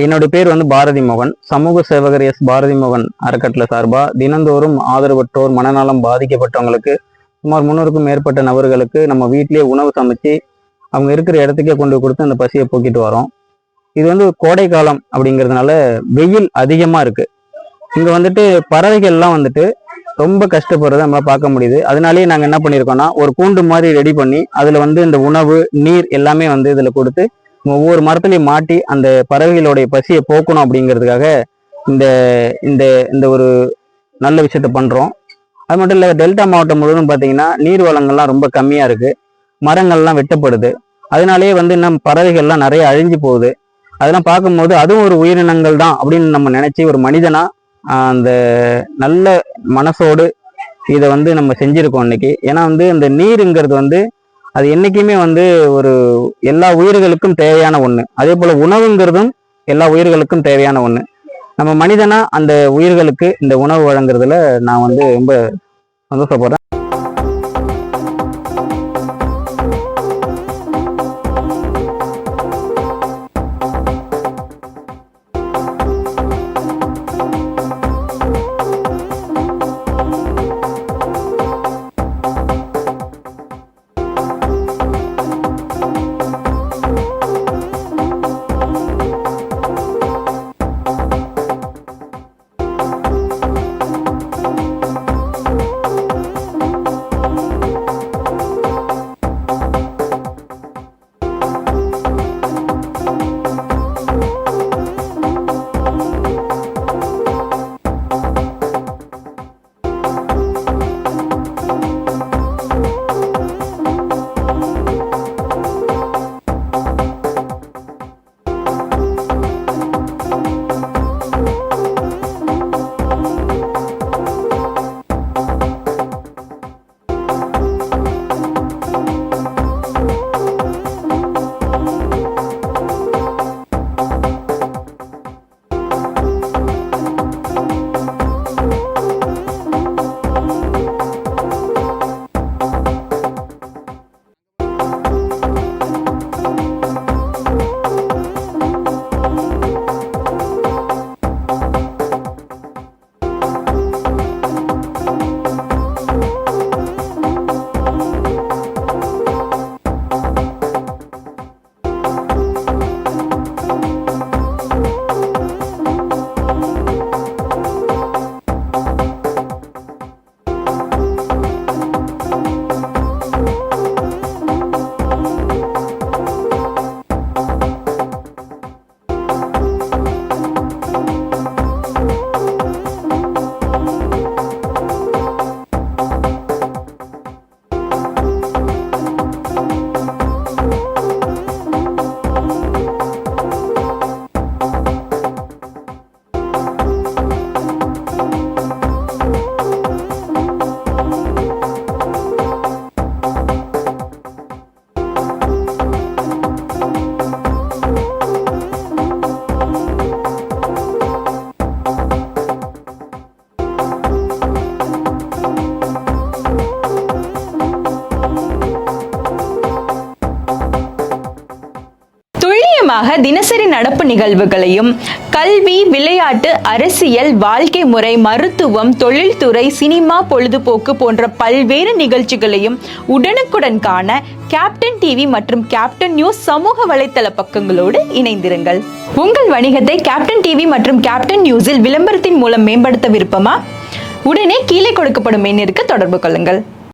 என்னுடைய பேர் வந்து பாரதி மோகன். சமூக சேவகர் எஸ் பாரதி மோகன் அறக்கட்டளை சார்பா தினந்தோறும் ஆதரவற்றோர், மனநலம் பாதிக்கப்பட்டவங்களுக்கு சுமார் 300க்கும் மேற்பட்ட நபர்களுக்கு நம்ம வீட்டிலேயே உணவு சமைச்சு அவங்க இருக்கிற இடத்துக்கே கொண்டு கொடுத்து அந்த பசியை போக்கிட்டு வரோம். இது வந்து கோடை காலம் அப்படிங்கிறதுனால வெயில் அதிகமா இருக்கு. இங்க வந்துட்டு பறவைகள்லாம் வந்துட்டு ரொம்ப கஷ்டப்படுறத நம்மளால பார்க்க முடியுது. அதனாலேயே நாங்க என்ன பண்ணியிருக்கோம்னா, ஒரு கூண்டு மாதிரி ரெடி பண்ணி அதுல வந்து இந்த உணவு, நீர் எல்லாமே வந்து இதுல கொடுத்து ஒவ்வொரு மரத்துலையும் மாட்டி அந்த பறவைகளுடைய பசியை போக்கணும் அப்படிங்கிறதுக்காக இந்த இந்த இந்த ஒரு நல்ல விஷயத்த பண்றோம். அது மட்டும் இல்லை, டெல்டா மாவட்டம் முழுவதும் பார்த்தீங்கன்னா நீர் வளங்கள்லாம் ரொம்ப கம்மியா இருக்கு. மரங்கள்லாம் வெட்டப்படுது. அதனாலேயே வந்து இன்னும் பறவைகள்லாம் நிறைய அழிஞ்சு போகுது. அதெல்லாம் பார்க்கும்போது அதுவும் ஒரு உயிரினங்கள் தான் அப்படின்னு நம்ம நினைச்சு ஒரு மனிதனா அந்த நல்ல மனசோடு இதை வந்து நம்ம செஞ்சிருக்கோம் இன்னைக்கு. ஏன்னா வந்து இந்த நீருங்கிறது வந்து அது என்னைக்குமே வந்து ஒரு எல்லா உயிர்களுக்கும் தேவையான ஒண்ணு. அதே போல உணவுங்கிறதும் எல்லா உயிர்களுக்கும் தேவையான ஒண்ணு. நம்ம மனிதனா அந்த உயிர்களுக்கு இந்த உணவு வழங்குறதுல நான் வந்து ரொம்ப சந்தோஷப்படுறேன். தினசரி நடப்பு நிகழ்வுகளையும் கல்வி, விளையாட்டு, அரசியல், வாழ்க்கை முறை, மருத்துவம், தொழில்துறை, சினிமா, பொழுதுபோக்கு போன்ற பல்வேறு நிகழ்ச்சிகளையும் உடனுக்குடன் காண கேப்டன் டிவி மற்றும் கேப்டன் நியூஸ் சமூக வலைத்தள பக்கங்களோடு இணைந்திருங்கள். உங்கள் வணிகத்தை கேப்டன் டிவி மற்றும் கேப்டன் நியூஸில் விளம்பரத்தின் மூலம் மேம்படுத்த விருப்பமா? உடனே கீழே கொடுக்கப்படும் எண்ணிற்கு தொடர்பு கொள்ளுங்கள்.